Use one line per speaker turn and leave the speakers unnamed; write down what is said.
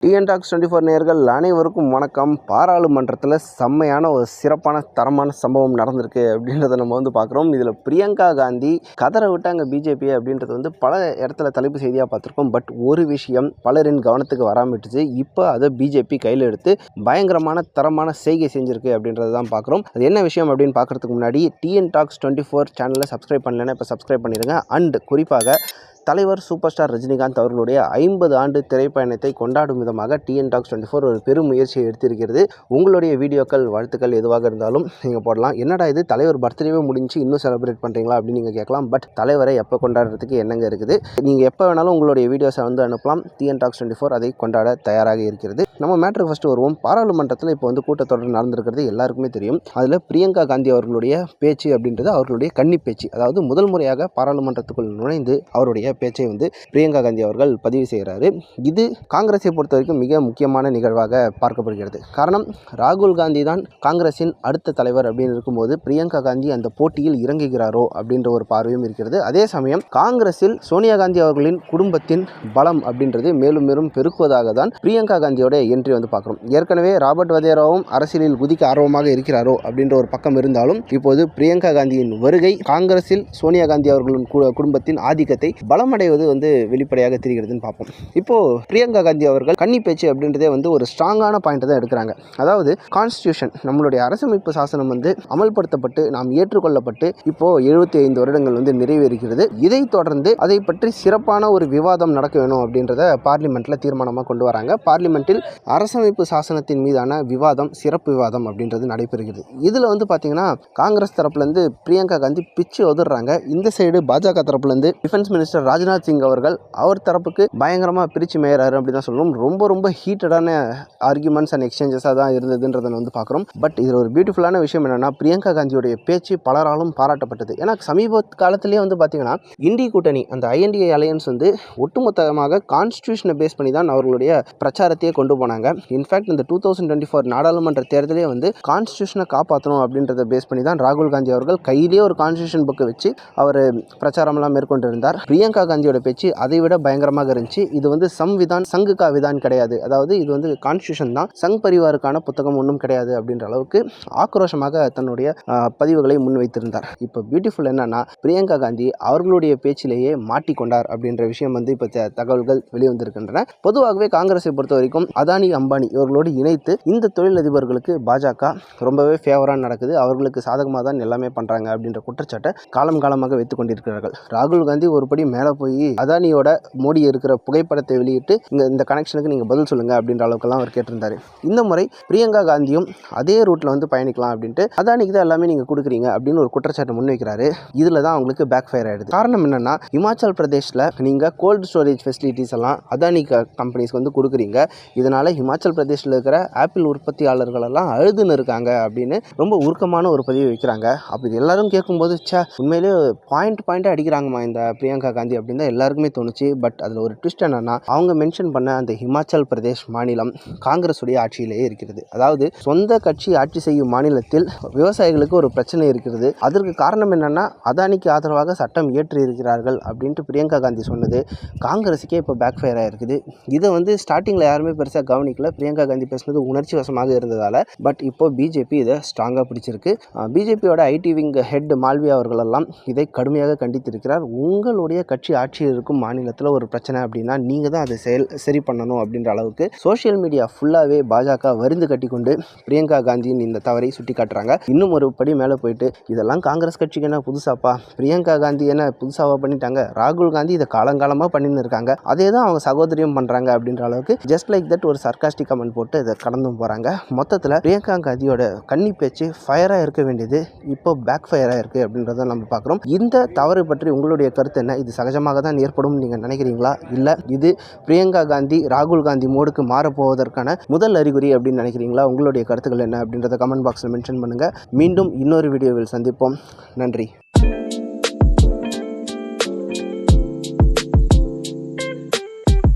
TN tax 24 நேயர்கள் அனைவருக்கும் வணக்கம். பாராளுமன்றத்தில் செம்மையான ஒரு சிறப்பான தரமான சம்பவம் நடந்திருக்கு அப்படின்றத நம்ம பார்க்குறோம். இதில் பிரியங்கா காந்தி கதற விட்டாங்க பிஜேபி அப்படின்றது பல இடத்துல தலைப்பு செய்தியாக பார்த்துருக்கோம். பட் ஒரு விஷயம் பலரின் கவனத்துக்கு வராமட்டுச்சு. இப்போ அதை பிஜேபி கையில் எடுத்து பயங்கரமான தரமான செய்கை செஞ்சுருக்கு அப்படின்றத தான் பார்க்குறோம். அது என்ன விஷயம் அப்படின்னு பார்க்குறதுக்கு முன்னாடி டிஎன் டாக்ஸ் 24 சேனலை சப்ஸ்கிரைப் பண்ணலைன்னா இப்போ சப்ஸ்கிரைப் பண்ணிடுங்க. அண்ட் குறிப்பாக தலைவர் சூப்பர் ஸ்டார் ரஜினிகாந்த் அவர்களுடைய 50 ஆண்டு திரைப்பயணத்தை கொண்டாடும் விதமாக டிஎன் டாக்ஸ் 24 ஒரு பெரும் முயற்சியை எடுத்திருக்கிறது. உங்களுடைய வீடியோக்கள் வாழ்த்துக்கள் எதுவாக இருந்தாலும் நீங்கள் போடலாம். என்னடா இது தலைவர் பர்த்டேவே முடிஞ்சு இன்னும் செலிப்ரேட் பண்ணுறீங்களா அப்படின்னு நீங்கள் கேட்கலாம். பட் தலைவரை எப்போ கொண்டாடுறதுக்கு என்னங்க இருக்குது? நீங்கள் எப்போ வேணாலும் உங்களுடைய வீடியோஸை அனுப்பலாம். டிஎன் டாக்ஸ் 24 அதை கொண்டாட தயாராக இருக்கிறது. நம்ம மேட்ருக்கு ஃபஸ்ட்டு வருவோம். பாராளுமன்றத்தில் இப்போ கூட்டத்தொடர் நடந்திருக்கிறது எல்லாருக்குமே தெரியும். அதில் பிரியங்கா காந்தி அவர்களுடைய பேச்சு அப்படின்றது அவர்களுடைய கன்னி பேச்சு. அதாவது முதல் முறையாக பாராளுமன்றத்துக்குள் நுழைந்து அவருடைய பேச்சை பிரியங்கா காந்தி அவர்கள் பதிவு செய்கிறாரு. இது காங்கிரஸை பொறுத்த வரைக்கும் மிக முக்கியமான நிகழ்வாக பார்க்கப்படுகிறது. காரணம், ராகுல் காந்தி தான் காங்கிரஸின் அடுத்த தலைவர் அப்படின்னு இருக்கும்போது பிரியங்கா காந்தி அந்த போட்டியில் இறங்குகிறாரோ அப்படின்ற ஒரு பார்வையும் இருக்கிறது. அதே சமயம் காங்கிரஸில் சோனியா காந்தி அவர்களின் குடும்பத்தின் பலம் அப்படின்றது மேலும் மேலும் பெருக்குவதாக தான் பிரியங்கா காந்தியோட என்ட்ரி பார்க்கிறோம். ஏற்கனவே ராபர்ட் வதேராவும் அரசியலில் குதிக்க ஆர்வமாக இருக்கிறாரோ அப்படின்ற ஒரு பக்கம் இருந்தாலும் இப்போது பிரியங்கா காந்தியின் வருகை காங்கிரஸில் சோனியா காந்தி அவர்களின் குடும்பத்தின் ஆதிக்கத்தை பலமடைவது வெளிப்படையாக தெரிகிறதுன்னு பார்ப்போம். இப்போ பிரியங்கா காந்தி அவர்கள் கன்னி பேச்சு அப்படின்றதே ஒரு ஸ்ட்ராங்கான பாயிண்ட் தான் எடுக்கிறாங்க. அதாவது கான்ஸ்டியூஷன், நம்மளுடைய அரசமைப்பு சாசனம் அமல்படுத்தப்பட்டு நாம் ஏற்றுக்கொள்ளப்பட்டு இப்போ 75 வருடங்கள் நிறைவேறுகிறது. இதை தொடர்ந்து அதை பற்றி சிறப்பான ஒரு விவாதம் நடக்க வேணும் அப்படின்றத பார்லிமெண்ட்ல தீர்மானமாக கொண்டு வராங்க. பார்லிமெண்டில் அரசமைப்பு சாசனத்தின் மீதான விவாதம், சிறப்பு விவாதம் அப்படின்றது நடைபெறுகிறது. இதுல பாத்தீங்கன்னா காங்கிரஸ் தரப்புல இருந்து பிரியங்கா காந்தி பிச்சு ஒதுறாங்க. இந்த சைடு பாஜக தரப்புல இருந்து டிஃபென்ஸ் மினிஸ்டர் ராஜ்நாத் சிங் அவர்கள் அவர் தரப்புக்கு பயங்கரமா பிரிச்சு மேயறாரு அப்படி தான் சொல்றோம். ரொம்ப ஹீட்டடான ஆர்குமெண்ட்ஸ் அண்ட் எக்ஸ்சேஞ்சஸாக தான் இருந்ததுன்றதை பார்க்குறோம். பட் இதில் ஒரு பியூட்டிஃபுல்லான விஷயம் என்னன்னா, பிரியங்கா காந்தியோடைய பேச்சு பலராலும் பாராட்டப்பட்டது. ஏன்னா சமீப காலத்திலேயே பார்த்தீங்கன்னா இண்டி கூட்டணி, அந்த ஐஎன்டிஏ அலையன்ஸ் ஒட்டுமொத்தமாக கான்ஸ்டியூஷனை பேஸ் பண்ணி தான் அவர்களுடைய பிரச்சாரத்தையே கொண்டு போனாங்க. இன்ஃபேக்ட் இந்த 2024 நாடாளுமன்ற தேர்தலே கான்ஸ்டியூஷனை காப்பாற்றணும் அப்படின்றத பேஸ் பண்ணி தான் ராகுல் காந்தி அவர்கள் கையிலேயே ஒரு கான்ஸ்டியூஷன் புக்கை வச்சு அவர் பிரச்சாரம்லாம் மேற்கொண்டிருந்தார். பிரியங்கா காந்தியோட பேச்சு அதை விட பயங்கரமாக இருந்துச்சு. இது சம்விதான் சங்கு கா விதான் கிடையாது. அதாவது இது கான்ஸ்டியூஷன் தான், சங் பரிவாருக்கான புத்தகம் ஒன்றும் கிடையாது அப்படின்ற அளவுக்கு ஆக்ரோஷமாக தன்னுடைய பதிவுகளை முன்வைத்திருந்தார். இப்போ பியூட்டிஃபுல் என்னன்னா, பிரியங்கா காந்தி அவர்களுடைய பேச்சிலேயே மாட்டிக்கொண்டார் அப்படின்ற விஷயம் இப்போ தகவல்கள் வெளிவந்திருக்கின்றன. பொதுவாகவே காங்கிரஸை பொறுத்த வரைக்கும் அதானி அம்பானி இவர்களோடு இணைத்து இந்த தொழிலதிபர்களுக்கு பாஜக ரொம்பவே ஃபேவரா நடக்குது, அவர்களுக்கு சாதகமாக தான் எல்லாமே பண்றாங்க அப்படின்ற குற்றச்சாட்டை காலமாக வைத்துக் கொண்டிருக்கிறார்கள். ராகுல் காந்தி ஒருபடி மேலே போய் அதானியோட மோடி இருக்கிற புகைப்படத்தை வெளியிட்டு இந்த கனெக்ஷனுக்கு நீங்கள் பதில் சொல்லுங்க அப்படின்ற அளவுக்குலாம் அவர் கேட்டிருந்தாரு. இந்த முறை பிரியங்கா காந்தியும் அதே ரூட்ல பயணிக்கலாம் அப்படின்ட்டு அதானிக்கு தான் எல்லாமே நீங்கள் கொடுக்குறீங்க அப்படின்னு ஒரு குற்றச்சாட்டை முன்வைக்கிறாரு. இதில் தான் அவங்களுக்கு பேக் ஃபயர் ஆயிடுது. காரணம் என்னன்னா, இமாச்சல் பிரதேஷில் நீங்கள் கோல்டு ஸ்டோரேஜ் ஃபெசிலிட்டிஸ் எல்லாம் அதானி கம்பெனிஸ்க்கு கொடுக்குறீங்க. இதனால இமாச்சல் பிரதேஷில் இருக்கிற ஆப்பிள் உற்பத்தியாளர்கள் எல்லாம் அழுதுன்னு இருக்காங்க அப்படின்னு ரொம்ப உருக்கமான ஒரு பதிவு வைக்கிறாங்க. அப்படி எல்லாரும் கேட்கும்போது உண்மையிலே பாயிண்ட் அடிக்கிறாங்கம்மா இந்த பிரியங்கா காந்தி அப்படின்னு தான் எல்லாருக்குமே தோணுச்சு. பட் அதில் ஒரு ட்விஸ்ட் என்னன்னா, அவங்க மென்ஷன் பண்ண அந்த ஹிமாச்சல் பிரதேஷ் மாநிலம் காங்கிரஸுடைய ஆட்சியிலேயே இருக்கிறது. அதாவது சொந்த கட்சி ஆட்சி செய்யும் மாநிலத்தில் விவசாயிகளுக்கு ஒரு பிரச்சனை இருக்கிறது. அதற்கு காரணம் என்னன்னா, அதானிக்கு ஆதரவாக சட்டம் இயற்றி இருக்கிறார்கள் அப்படின்ட்டு பிரியங்கா காந்தி சொன்னது காங்கிரஸுக்கே இப்போ பேக் ஃபயர் ஆயிருக்குது. இதை ஸ்டார்டிங்கில் யாருமே பெருசாக கவனிக்கல. பிரியங்கா காந்தி பேசுனது உணர்ச்சி வசமாக இருந்ததால. பட் இப்போ பிஜேபி இதை ஸ்ட்ராங்காக பிடிச்சிருக்கு. பிஜேபியோட ஐடி விங் ஹெட் மால்வியா அவர்கள் எல்லாம் இதை கடுமையாக கண்டித்திருக்கிறார். உங்களுடைய கட்சி ஆட்சியில் இருக்கும் மாநிலத்தில் ஒரு பிரச்சனை அப்படின்னா நீங்கள் தான் அதை சரி பண்ணணும் அப்படின்ற அளவுக்கு சோஷியல் மீடியா ஃபுல்லாகவே பாஜக வரிந்து கட்டி கொண்டு பிரியங்கா காந்தியின் இந்த தவறை சுட்டி காட்டுறாங்க. இன்னும் ஒரு படி மேலே போயிட்டு, இதெல்லாம் காங்கிரஸ் கட்சிக்கு என்ன புதுசாப்பா, பிரியங்கா காந்தி என்ன புதுசாவா பண்ணிட்டாங்க, ராகுல் காந்தி இதை காலங்காலமாக பண்ணின்னு இருக்காங்க, அதே தான் அவங்க சகோதரியும் பண்ணுறாங்க அப்படின்ற அளவுக்கு ஜஸ்ட் லைக் தட் ஒரு சர்காஸ்டிக் கமெண்ட் போட்டு இதை கடந்தும் போகிறாங்க. மொத்தத்தில் பிரியங்கா காந்தியோட கன்னி பேச்சு ஃபயராக இருக்க வேண்டியது இப்போ பேக் ஃபயராக இருக்குது அப்படின்றத நம்ம பார்க்குறோம். இந்த தவறு பற்றி உங்களுடைய கருத்து என்ன? இது சகஜமாக தான் ஏற்படும் நீங்கள் நினைக்கிறீங்களா, இல்லை இது பிரியங்கா காந்தி ராகுல் காந்தி மோடுக்கு மாறப்போவதற்கான முதல் அறிகுறி அப்படின்னு நினைக்கிறீங்களா? உங்களுடைய கருத்துக்கள் என்ன அப்படின்றத கமெண்ட் பாக்ஸில் மென்ஷன் பண்ணுங்கள். மீண்டும் இன்னொரு வீடியோவில் சந்திப்போம். நன்றி.